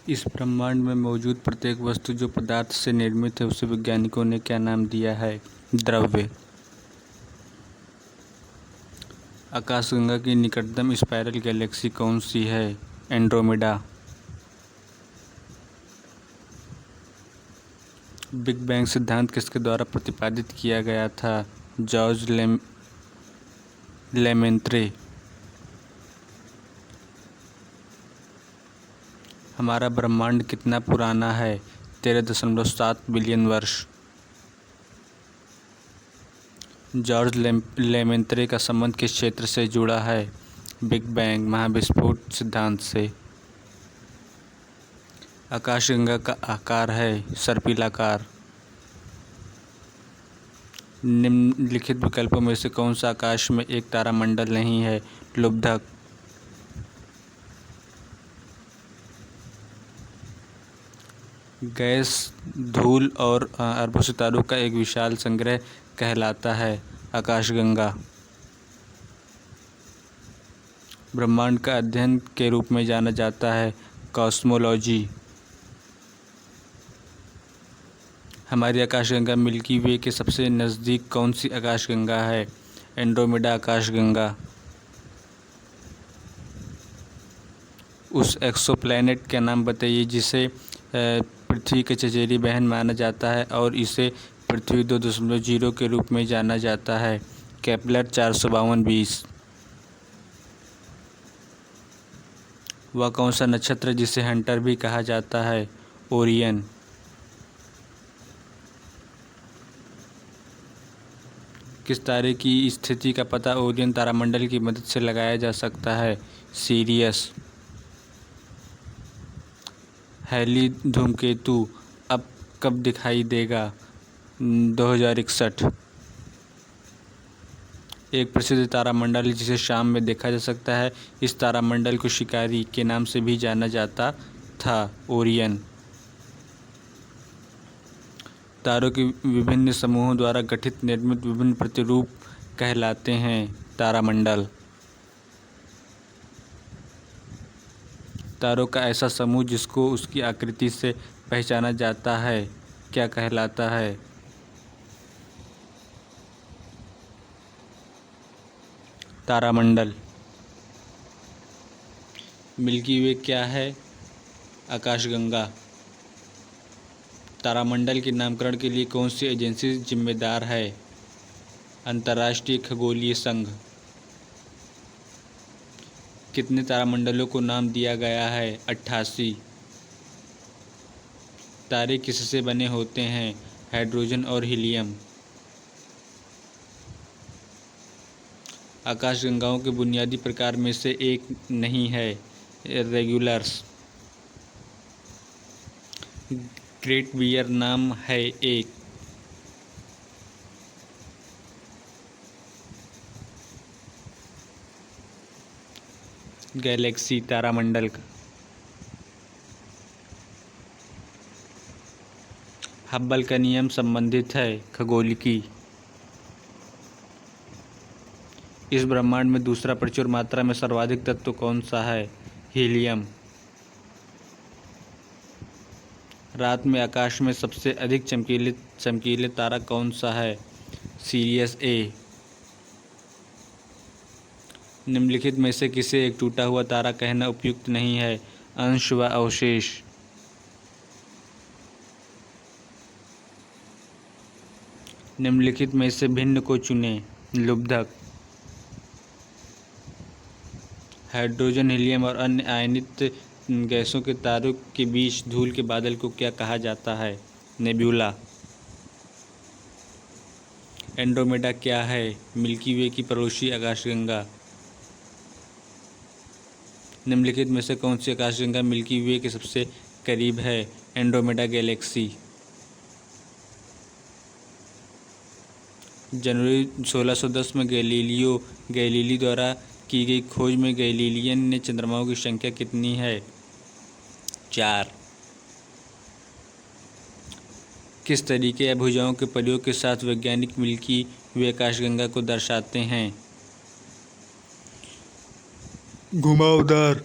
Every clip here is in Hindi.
इस ब्रह्मांड में मौजूद प्रत्येक वस्तु जो पदार्थ से निर्मित है उसे वैज्ञानिकों ने क्या नाम दिया है? द्रव्य। आकाशगंगा की निकटतम स्पाइरल गैलेक्सी कौन सी है? एंड्रोमेडा। बिग बैंग सिद्धांत किसके द्वारा प्रतिपादित किया गया था? जॉर्ज लेमेंत्रे। हमारा ब्रह्मांड कितना पुराना है? 13.7 बिलियन वर्ष। जॉर्ज लेमेंत्रे का संबंध किस क्षेत्र से जुड़ा है? बिग बैंग महाविस्फोट सिद्धांत से। आकाशगंगा का आकार है सर्पिलाकार। निम्नलिखित विकल्पों में से कौन सा आकाश में एक तारामंडल नहीं है? लुब्धक। गैस, धूल और अरबों सितारों का एक विशाल संग्रह कहलाता है आकाशगंगा। ब्रह्मांड का अध्ययन के रूप में जाना जाता है कॉस्मोलॉजी। हमारी आकाशगंगा मिल्की वे के सबसे नज़दीक कौन सी आकाशगंगा है? एंड्रोमेडा आकाशगंगा। उस एक्सोप्लैनेट का नाम बताइए जिसे पृथ्वी की चचेरी बहन माना जाता है और इसे पृथ्वी 2.0 के रूप में जाना जाता है। Kepler 452b। वह कौन सा नक्षत्र जिसे हंटर भी कहा जाता है? ओरियन। किस तारे की स्थिति का पता ओरियन तारामंडल की मदद से लगाया जा सकता है? सीरियस। हैली धूमकेतु अब कब दिखाई देगा? 2061। एक प्रसिद्ध तारामंडल जिसे शाम में देखा जा सकता है। इस तारामंडल को शिकारी के नाम से भी जाना जाता था, ओरियन। तारों के विभिन्न समूहों द्वारा गठित निर्मित विभिन्न प्रतिरूप कहलाते हैं तारामंडल। तारों का ऐसा समूह जिसको उसकी आकृति से पहचाना जाता है क्या कहलाता है? तारामंडल। मिल्की वे क्या है? आकाशगंगा। तारामंडल के नामकरण के लिए कौन सी एजेंसी जिम्मेदार है? अंतर्राष्ट्रीय खगोलीय संघ। कितने तारामंडलों को नाम दिया गया है? 88। तारे किससे बने होते हैं? हाइड्रोजन और हीलियम। आकाशगंगाओं के बुनियादी प्रकार में से एक नहीं है, रेगुलर्स। ग्रेट बियर नाम है एक। गैलेक्सी तारामंडल का। हब्बल का नियम संबंधित है खगोलिकी। इस ब्रह्मांड में दूसरा प्रचुर मात्रा में सर्वाधिक तत्व कौन सा है? हीलियम। रात में आकाश में सबसे अधिक चमकीले तारा कौन सा है? सीरियस ए। निम्नलिखित में से किसे एक टूटा हुआ तारा कहना उपयुक्त नहीं है? अंश व अवशेष। निम्नलिखित में से भिन्न को चुनें। लुब्धक। हाइड्रोजन, हीलियम और अन्य आयनित गैसों के तारों के बीच धूल के बादल को क्या कहा जाता है? नेब्यूला। एंड्रोमेडा क्या है? मिल्की वे की पड़ोसी आकाशगंगा। निम्नलिखित में से कौन सी आकाशगंगा मिल्की वे के सबसे करीब है? Andromeda Galaxy. जनवरी 1610 में गैलीलियो गैलीली द्वारा की गई खोज में गैलीलियन ने चंद्रमाओं की संख्या कितनी है? 4। किस तरीके या भुजाओं के प्रयोग के साथ वैज्ञानिक मिल्की वे आकाशगंगा को दर्शाते हैं? घुमावदार।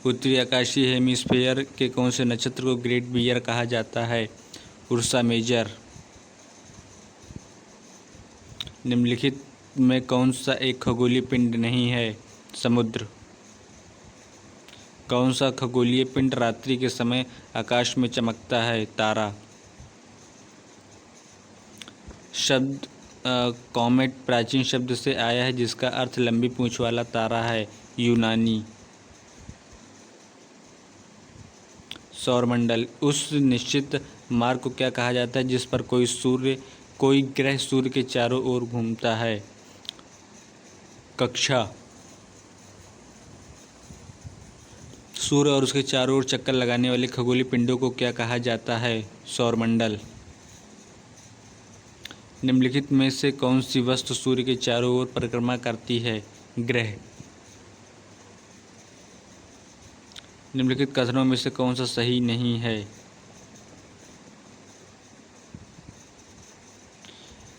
उत्तरी आकाशीय हेमिस्फीयर के कौन से नक्षत्र को ग्रेट बियर कहा जाता है? Ursa Major. निम्नलिखित में कौन सा एक खगोलीय पिंड नहीं है? समुद्र। कौन सा खगोलीय पिंड रात्रि के समय आकाश में चमकता है? तारा। शब्द कॉमेट प्राचीन शब्द से आया है जिसका अर्थ लंबी पूंछ वाला तारा है। यूनानी। सौरमंडल उस निश्चित मार्ग को क्या कहा जाता है जिस पर कोई ग्रह सूर्य के चारों ओर घूमता है? कक्षा। सूर्य और उसके चारों ओर चक्कर लगाने वाले खगोलीय पिंडों को क्या कहा जाता है? सौरमंडल। निम्नलिखित में से कौन सी वस्तु सूर्य के चारों ओर परिक्रमा करती है? ग्रह। निम्नलिखित कथनों में से कौन सा सही नहीं है?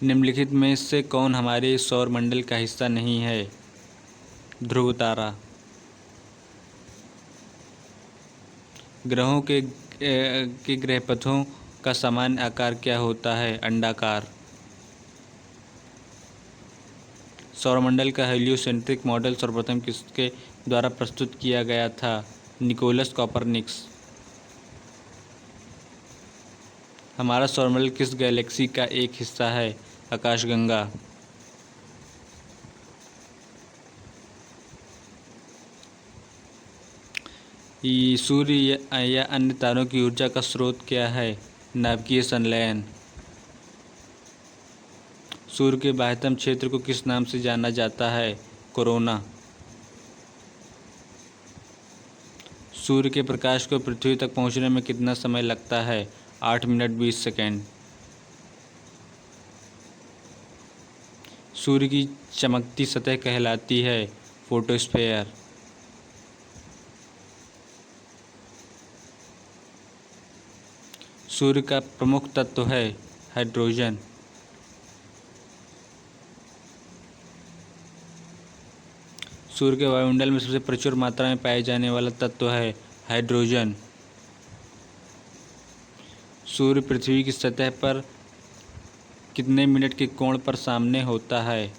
निम्नलिखित में से कौन हमारे सौरमंडल का हिस्सा नहीं है? ध्रुव तारा। ग्रहों के ग्रहपथों का सामान्य आकार क्या होता है? अंडाकार। सौरमंडल का हेलियोसेंट्रिक मॉडल सर्वप्रथम किसके द्वारा प्रस्तुत किया गया था? Nicolaus Copernicus. हमारा सौरमंडल किस गैलेक्सी का एक हिस्सा है? आकाशगंगा। सूर्य या अन्य तारों की ऊर्जा का स्रोत क्या है? नाभिकीय संलयन। सूर्य के बाह्यतम क्षेत्र को किस नाम से जाना जाता है? कोरोना। सूर्य के प्रकाश को पृथ्वी तक पहुंचने में कितना समय लगता है? 8 मिनट 20 सेकेंड। सूर्य की चमकती सतह कहलाती है फोटोस्फीयर। सूर्य का प्रमुख तत्व है हाइड्रोजन। सूर्य के वायुमंडल में सबसे प्रचुर मात्रा में पाए जाने वाला तत्व है हाइड्रोजन। सूर्य पृथ्वी की सतह पर कितने मिनट के कोण पर सामने होता है?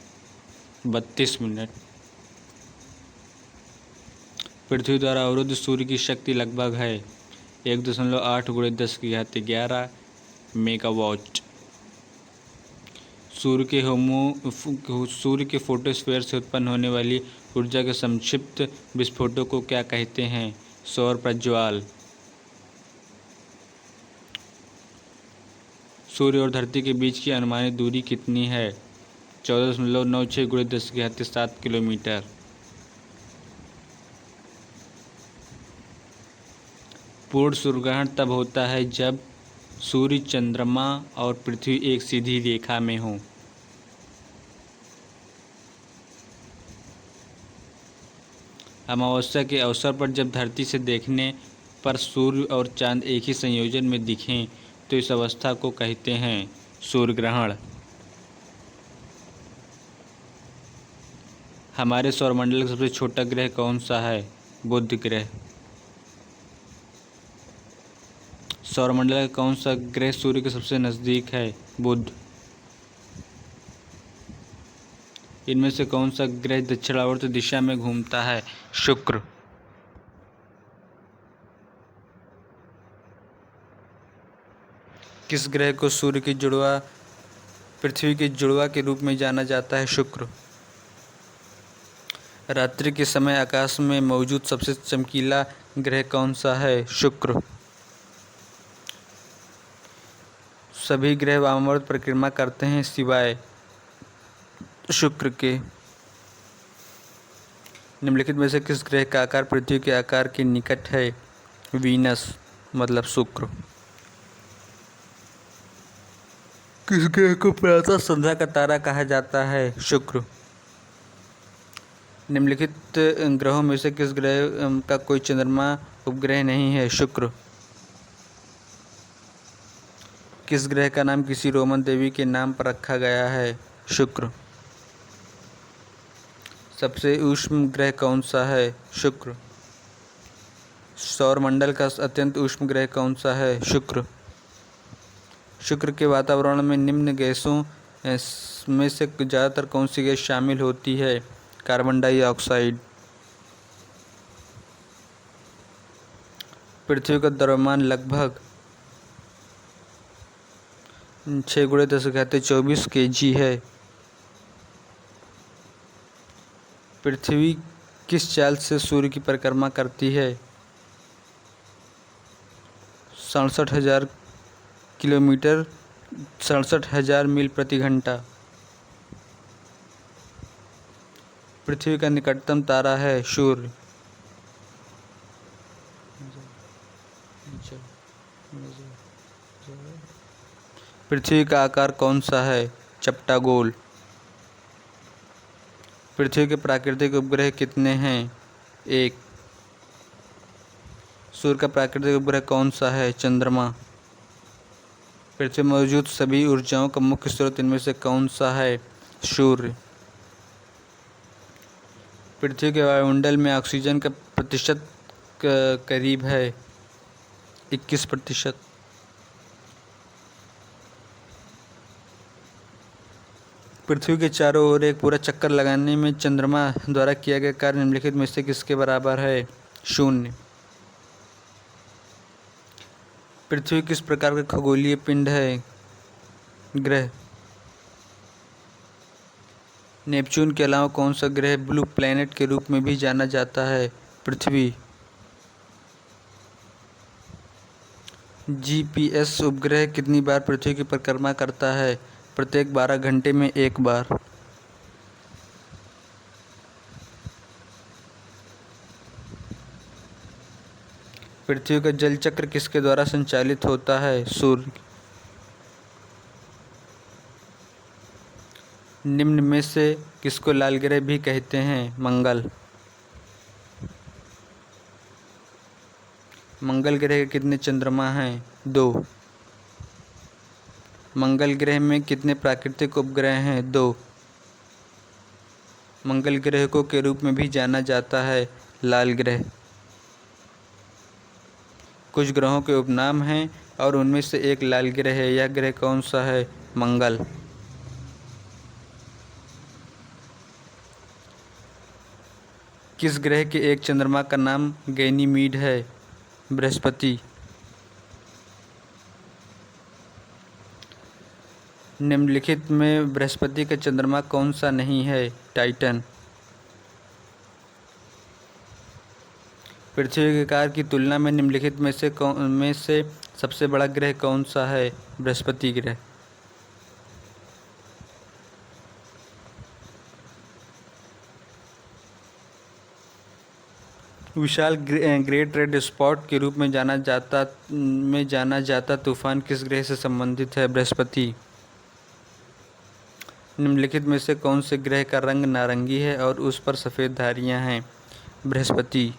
32 मिनट। पृथ्वी द्वारा अवरुद्ध सूर्य की शक्ति लगभग है 1.8 × 10⁻11 मेगावाट। सूर्य के फोटोस्फीयर से उत्पन्न होने वाली ऊर्जा के संक्षिप्त विस्फोटों को क्या कहते हैं? सौर प्रज्वाल। सूर्य और धरती के बीच की अनुमानित दूरी कितनी है? 14.96 × 10⁻7 किलोमीटर। पूर्ण सूर्यग्रहण तब होता है जब सूर्य, चंद्रमा और पृथ्वी एक सीधी रेखा में हो। अमावस्या के अवसर पर जब धरती से देखने पर सूर्य और चांद एक ही संयोजन में दिखें तो इस अवस्था को कहते हैं सूर्यग्रहण। हमारे सौरमंडल का सबसे छोटा ग्रह कौन सा है? बुध ग्रह। सौरमंडल का कौन सा ग्रह सूर्य के सबसे नज़दीक है? बुध। इनमें से कौन सा ग्रह दक्षिणावर्त दिशा में घूमता है? शुक्र। किस ग्रह को सूर्य की जुड़वा पृथ्वी के जुड़वा के रूप में जाना जाता है? शुक्र। रात्रि के समय आकाश में मौजूद सबसे चमकीला ग्रह कौन सा है? शुक्र। सभी ग्रह वामावर्त परिक्रमा करते हैं सिवाय शुक्र के। निम्नलिखित में से किस ग्रह का आकार पृथ्वी के आकार के निकट है? वीनस मतलब शुक्र। किस ग्रह को प्रातः संध्या का तारा कहा जाता है? शुक्र। निम्नलिखित ग्रहों में से किस ग्रह का कोई चंद्रमा उपग्रह नहीं है? शुक्र। किस ग्रह का नाम किसी रोमन देवी के नाम पर रखा गया है? शुक्र। सबसे ऊष्म ग्रह कौन सा है? शुक्र। सौरमंडल का अत्यंत उष्ण ग्रह कौन सा है? शुक्र। शुक्र के वातावरण में निम्न गैसों में से ज़्यादातर कौन सी गैस शामिल होती है? Carbon dioxide. पृथ्वी का द्रव्यमान लगभग 6 × 10⁻24 kg है। पृथ्वी किस चाल से सूर्य की परिक्रमा करती है? 67,000 किलोमीटर, 67,000 मील प्रति घंटा। पृथ्वी का निकटतम तारा है सूर्य। पृथ्वी का आकार कौन सा है? चपटा गोल। पृथ्वी के प्राकृतिक उपग्रह कितने हैं? 1। सूर्य का प्राकृतिक उपग्रह कौन सा है? चंद्रमा। पृथ्वी में मौजूद सभी ऊर्जाओं का मुख्य स्रोत इनमें से कौन सा है? सूर्य। पृथ्वी के वायुमंडल में ऑक्सीजन का प्रतिशत करीब है 21%। पृथ्वी के चारों ओर एक पूरा चक्कर लगाने में चंद्रमा द्वारा किया गया कार्य निम्नलिखित में से किसके बराबर है? 0। पृथ्वी किस प्रकार का खगोलीय पिंड है? ग्रह। नेपच्यून के अलावा कौन सा ग्रह ब्लू प्लैनेट के रूप में भी जाना जाता है? पृथ्वी। जीपीएस उपग्रह कितनी बार पृथ्वी की परिक्रमा करता है? प्रत्येक 12 घंटे में एक बार। पृथ्वी का जल चक्र किसके द्वारा संचालित होता है? सूर्य। निम्न में से किसको लाल ग्रह भी कहते हैं? मंगल। मंगल ग्रह के कितने चंद्रमा हैं? 2। मंगल ग्रह में कितने प्राकृतिक उपग्रह हैं? 2। मंगल ग्रह को के रूप में भी जाना जाता है लाल ग्रह। कुछ ग्रहों के उपनाम हैं और उनमें से एक लाल ग्रह है। यह ग्रह कौन सा है? मंगल। किस ग्रह के एक चंद्रमा का नाम गैनीमीड है? बृहस्पति। निम्नलिखित में बृहस्पति का चंद्रमा कौन सा नहीं है? टाइटन। पृथ्वी के आकार की तुलना में निम्नलिखित में से सबसे बड़ा ग्रह कौन सा है? बृहस्पति ग्रह। विशाल ग्रेट रेड स्पॉट के रूप में जाना जाता तूफान किस ग्रह से संबंधित है? बृहस्पति। निम्नलिखित में से कौन से ग्रह का रंग नारंगी है और उस पर सफ़ेद धारियां हैं? बृहस्पति।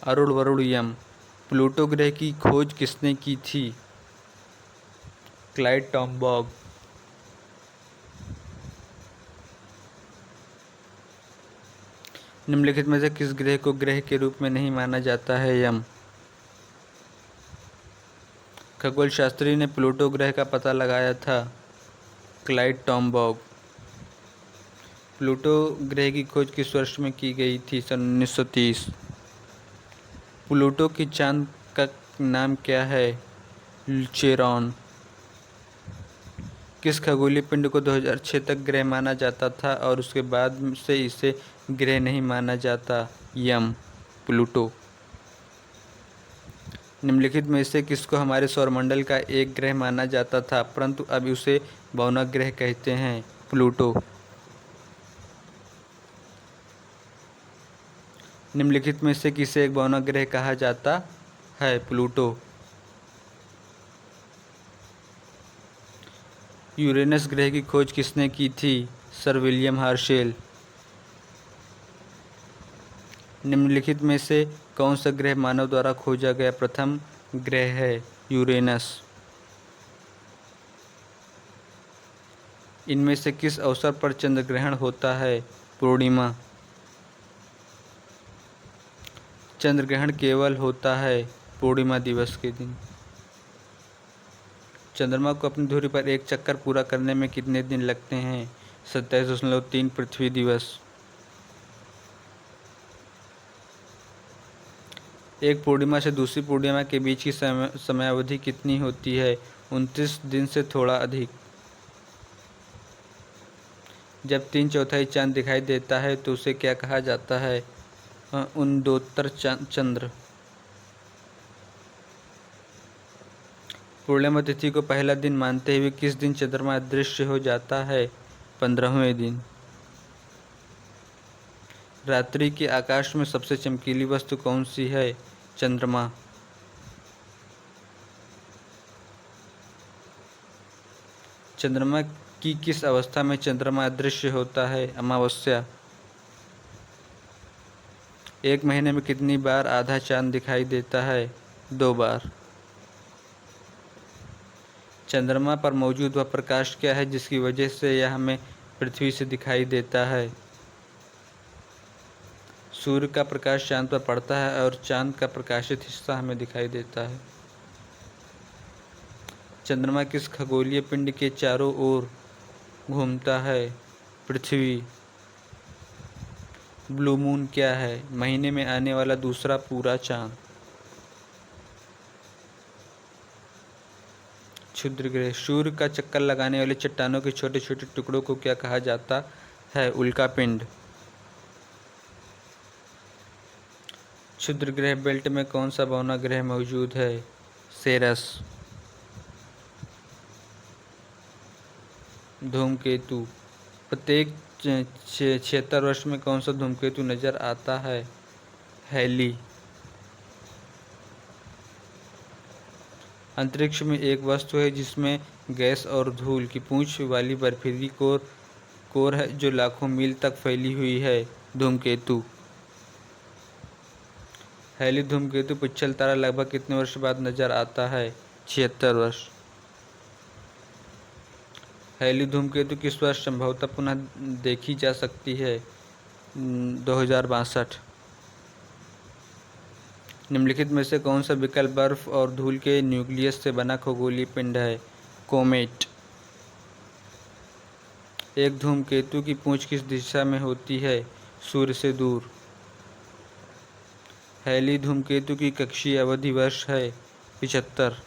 अरुण वरुण यम। प्लूटो ग्रह की खोज किसने की थी? क्लाइड टॉमबॉग। निम्नलिखित में से किस ग्रह को ग्रह के रूप में नहीं माना जाता है? यम। खगोल शास्त्री ने प्लूटो ग्रह का पता लगाया था? क्लाइड टॉमबॉग। प्लूटो ग्रह की खोज किस वर्ष में की गई थी? सन 1930। प्लूटो की चांद का नाम क्या है? चेरॉन। किस खगोलीय पिंड को 2006 तक ग्रह माना जाता था और उसके बाद से इसे ग्रह नहीं माना जाता? यम। प्लूटो। निम्नलिखित में से किसको हमारे सौरमंडल का एक ग्रह माना जाता था परंतु अब उसे भौतिक ग्रह कहते हैं? प्लूटो। निम्नलिखित में से किसे एक भौतिक ग्रह कहा जाता है? प्लूटो। यूरेनस ग्रह की खोज किसने की थी? Sir William Herschel. निम्नलिखित में से कौन सा ग्रह मानव द्वारा खोजा गया प्रथम ग्रह है? यूरेनस। इनमें से किस अवसर पर चंद्र ग्रहण होता है? पूर्णिमा। चंद्र ग्रहण केवल होता है पूर्णिमा दिवस के दिन। चंद्रमा को अपनी धुरी पर एक चक्कर पूरा करने में कितने दिन लगते हैं? 27.3 पृथ्वी दिवस। एक पूर्णिमा से दूसरी पूर्णिमा के बीच की समयावधि कितनी होती है? 29 दिन से थोड़ा अधिक। जब 3/4 चांद दिखाई देता है तो उसे क्या कहा जाता है? उन्नतोत्तर चंद्र। पूर्णिमा तिथि को पहला दिन मानते हुए किस दिन चंद्रमा अदृश्य हो जाता है? 15वें दिन। रात्रि के आकाश में सबसे चमकीली वस्तु कौन सी है? चंद्रमा। चंद्रमा की किस अवस्था में चंद्रमा अदृश्य होता है? अमावस्या। एक महीने में कितनी बार आधा चांद दिखाई देता है? 2 बार। चंद्रमा पर मौजूद वह प्रकाश क्या है जिसकी वजह से यह हमें पृथ्वी से दिखाई देता है? सूर्य का प्रकाश चांद पर पड़ता है और चांद का प्रकाशित हिस्सा हमें दिखाई देता है। चंद्रमा किस खगोलीय पिंड के चारों ओर घूमता है? पृथ्वी। ब्लू मून क्या है? महीने में आने वाला दूसरा पूरा चांद। क्षुद्र ग्रह। सूर्य का चक्कर लगाने वाले चट्टानों के छोटे छोटे टुकड़ों को क्या कहा जाता है? उल्का पिंड। क्षुद्र ग्रह बेल्ट में कौन सा बौना ग्रह मौजूद है? सेरस। धूमकेतु। प्रत्येक 76 वर्ष में कौन सा धूमकेतु नजर आता है? हैली। अंतरिक्ष में एक वस्तु है जिसमें गैस और धूल की पूंछ वाली बर्फीली कोर है जो लाखों मील तक फैली हुई है। धूमकेतु। हैली धूमकेतु पिच्छल तारा लगभग कितने वर्ष बाद नजर आता है? 76 वर्ष। हैली धूमकेतु किस वर्ष संभवतः पुनः देखी जा सकती है? 2062। निम्नलिखित में से कौन सा विकल्प बर्फ और धूल के न्यूक्लियस से बना खगोलीय पिंड है? कोमेट। एक धूमकेतु की पूंछ किस दिशा में होती है? सूर्य से दूर। हैली धूमकेतु की कक्षीय अवधि वर्ष है? 75।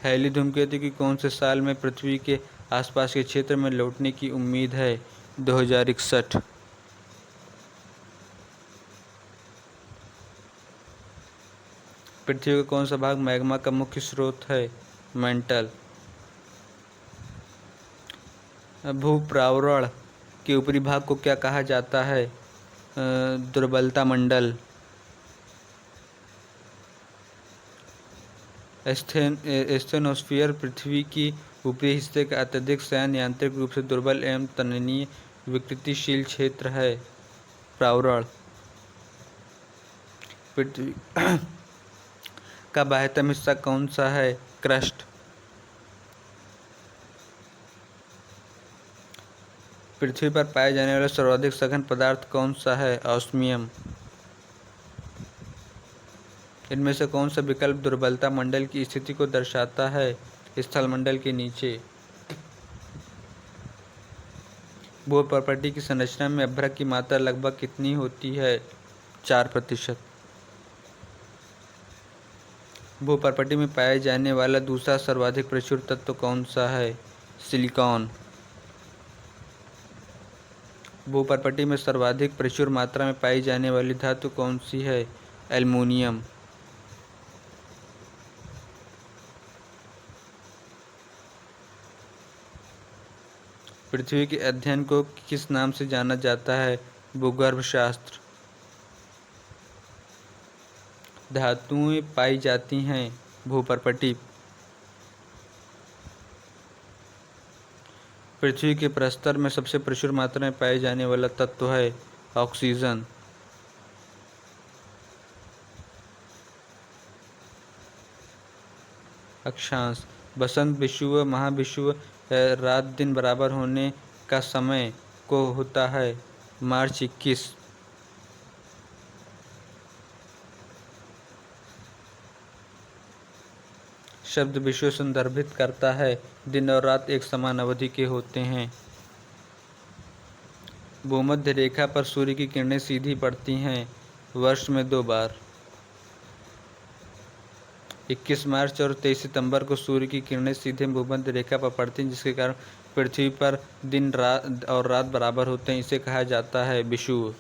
हैली धूमकेतु की कौन से साल में पृथ्वी के आसपास के क्षेत्र में लौटने की उम्मीद है? 2061। पृथ्वी का कौन सा भाग मैग्मा का मुख्य स्रोत है? मेंटल। भूप्रावरण के ऊपरी भाग को क्या कहा जाता है? दुर्बलता मंडल। एस्थेनोस्फीयर पृथ्वी की ऊपरी हिस्से का अत्यधिक शयन यांत्रिक रूप से दुर्बल एवं तन्यनीय विकृतिशील क्षेत्र है। प्रावरण। पृथ्वी का बाह्यतम हिस्सा कौन सा है? क्रस्ट। पृथ्वी पर पाए जाने वाला सर्वाधिक सघन पदार्थ कौन सा है? ऑस्मियम। इनमें से कौन सा विकल्प दुर्बलता मंडल की स्थिति को दर्शाता है? स्थल मंडल के नीचे। भूपर्पटी की संरचना में अभ्रक की मात्रा लगभग कितनी होती है? 4%। भूपर्पटी में पाए जाने वाला दूसरा सर्वाधिक प्रचुर तत्व कौन सा है? सिलिकॉन। भूपर्पटी में सर्वाधिक प्रचुर मात्रा में पाई जाने वाली धातु कौन सी है? एल्युमिनियम। पृथ्वी के अध्ययन को किस नाम से जाना जाता है? भूगर्भ शास्त्र। धातुएं पाई जाती हैं भूपर्पटी। पृथ्वी के प्रस्तर में सबसे प्रचुर मात्रा में पाए जाने वाला तत्व है ऑक्सीजन। अक्षांश। बसंत विषुव महाविषुव रात दिन बराबर होने का समय को होता है मार्च 21। शब्द विश्व संदर्भित करता है। दिन और रात एक समान अवधि के होते हैं। भूमध्य रेखा पर सूर्य की किरणें सीधी पड़ती हैं वर्ष में 2 बार। 21 मार्च और 23 सितंबर को सूर्य की किरणें सीधे भूमध्य रेखा पर पड़ती हैं, जिसके कारण पृथ्वी पर दिन और रात बराबर होते हैं। इसे कहा जाता है विषुव।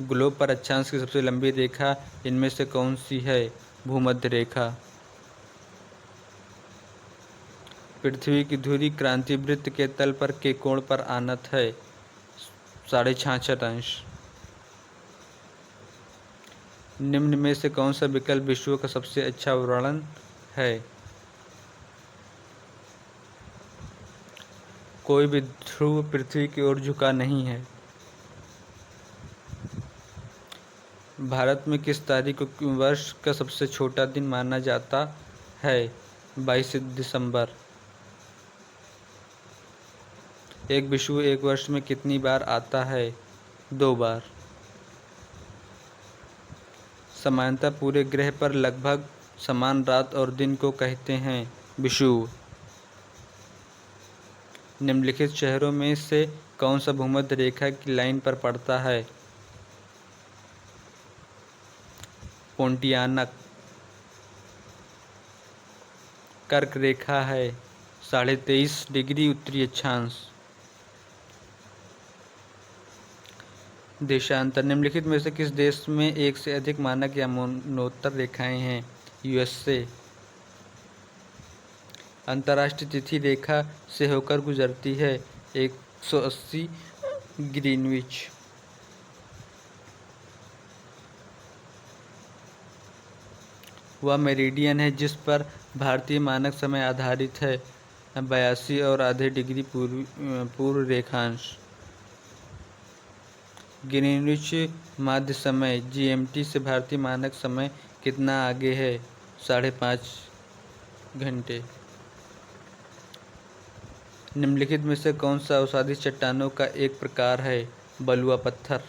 ग्लोब पर अक्षांश की सबसे लंबी रेखा इनमें से कौन सी है? भूमध्य रेखा। पृथ्वी की धुरी क्रांति वृत्त के तल पर के कोण पर आनत है 66.5 अंश। निम्न में से कौन सा विकल्प विश्व का सबसे अच्छा वर्णन है? कोई भी ध्रुव पृथ्वी की ओर झुका नहीं है। भारत में किस तारीख को वर्ष का सबसे छोटा दिन माना जाता है? 22 दिसंबर। एक विषुव एक वर्ष में कितनी बार आता है? 2 बार। समानता पूरे ग्रह पर लगभग समान रात और दिन को कहते हैं विषुव। निम्नलिखित शहरों में से कौन सा भूमध्य रेखा की लाइन पर पड़ता है? पोंटियानक। कर्क रेखा है 23.5 डिग्री उत्तरी अक्षांश। देशांतर। निम्नलिखित में से किस देश में एक से अधिक मानक या मरणोत्तर रेखाएं हैं? यूएसए। अंतर्राष्ट्रीय तिथि रेखा से होकर गुजरती है 180 ग्रीनविच। वह मेरिडियन है जिस पर भारतीय मानक समय आधारित है 82.5 डिग्री पूर्व रेखांश। ग्रीनविच माध्य समय जीएमटी से भारतीय मानक समय कितना आगे है? 5.5 घंटे। निम्नलिखित में से कौन सा औषधि चट्टानों का एक प्रकार है? बलुआ पत्थर।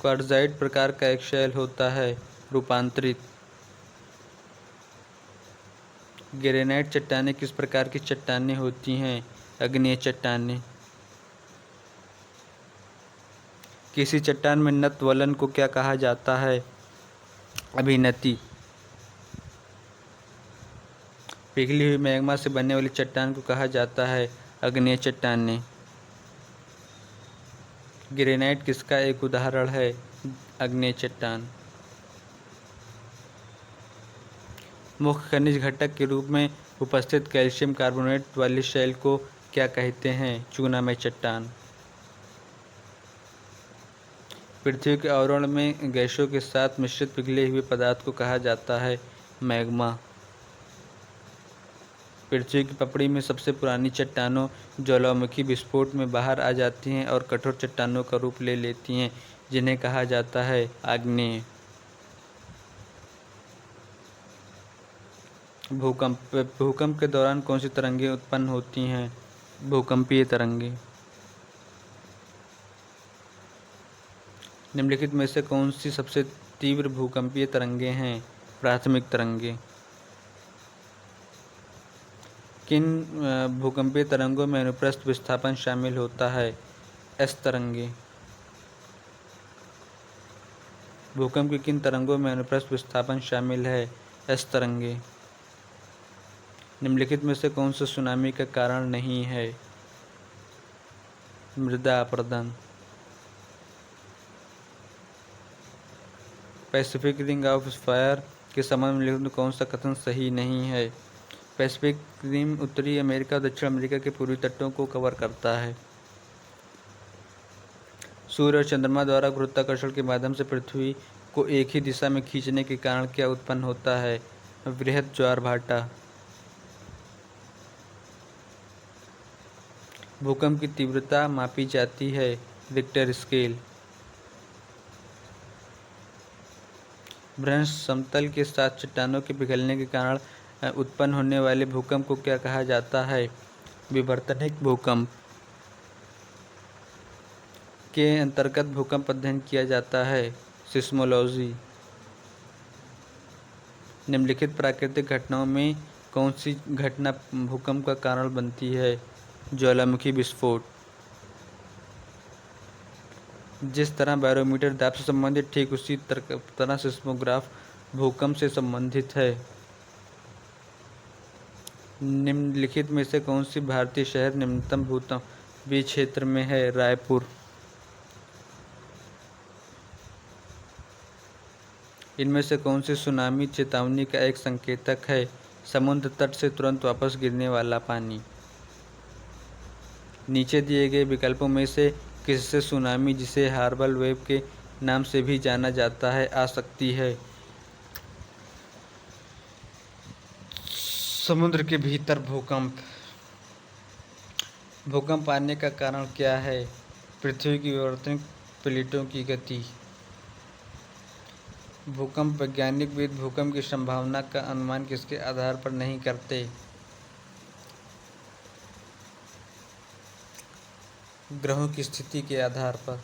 क्वार्ट्ज़ाइट प्रकार का एक शैल होता है रूपांतरित। ग्रेनाइट चट्टानें किस प्रकार की चट्टानें होती हैं? अग्नेय चट्टानें। किसी चट्टान में नत वलन को क्या कहा जाता है? अभिनति। पिघली हुई मैग्मा से बनने वाली चट्टान को कहा जाता है अग्नेय चट्टानें। ग्रेनाइट किसका एक उदाहरण है? अग्नेय चट्टान। मुख्य खनिज घटक के रूप में उपस्थित कैल्शियम कार्बोनेट वाली शैल को क्या कहते हैं? चूनामय चट्टान। पृथ्वी के आवरण में गैसों के साथ मिश्रित पिघले हुए पदार्थ को कहा जाता है मैग्मा। पृथ्वी की पपड़ी में सबसे पुरानी चट्टानों ज्वालामुखी विस्फोट में बाहर आ जाती हैं और कठोर चट्टानों का रूप ले लेती हैं, जिन्हें कहा जाता है आग्नेय। भूकंप के दौरान कौन सी तरंगें उत्पन्न होती हैं? भूकंपीय तरंगें। निम्नलिखित में से कौन सी सबसे तीव्र भूकंपीय तरंगें हैं? प्राथमिक तरंगें। किन भूकंपीय तरंगों में अनुप्रस्थ विस्थापन शामिल होता है? एस तरंगें। भूकंप की किन तरंगों में अनुप्रस्थ विस्थापन शामिल है? एस तरंगें। निम्नलिखित में से कौन सा सुनामी का कारण नहीं है? मृदा अपरदन। पैसिफिक रिंग ऑफ फायर के संबंध में कौन सा कथन सही नहीं है? पैसिफिक रिम उत्तरी अमेरिका और दक्षिण अमेरिका के पूर्वी तटों को कवर करता है। सूर्य और चंद्रमा द्वारा गुरुत्वाकर्षण के माध्यम से पृथ्वी को एक ही दिशा में खींचने के कारण क्या उत्पन्न होता है? वृहद ज्वार भाटा। भूकंप की तीव्रता मापी जाती है रिक्टर स्केल। भ्रंश समतल के साथ चट्टानों के पिघलने के कारण उत्पन्न होने वाले भूकंप को क्या कहा जाता है? विवर्तनिक भूकंप। के अंतर्गत भूकंप अध्ययन किया जाता है सिस्मोलॉजी। निम्नलिखित प्राकृतिक घटनाओं में कौन सी घटना भूकंप का कारण बनती है? ज्वालामुखी विस्फोट। जिस तरह बैरोमीटर दाब से संबंधित, ठीक उसी तरह सिस्मोग्राफ भूकंप से संबंधित है। निम्नलिखित में से कौन सी भारतीय शहर निम्नतम भूकंपीय क्षेत्र में है? रायपुर। इनमें से कौन सी सुनामी चेतावनी का एक संकेतक है? समुद्र तट से तुरंत वापस गिरने वाला पानी। नीचे दिए गए विकल्पों में से किससे सुनामी, जिसे हार्बल वेव के नाम से भी जाना जाता है, आ सकती है? समुद्र के भीतर भूकंप। भूकंप आने का कारण क्या है? पृथ्वी की विवर्तनिक प्लेटों की गति। भूकंप वैज्ञानिक भूकंप की संभावना का अनुमान किसके आधार पर नहीं करते? ग्रहों की स्थिति के आधार पर।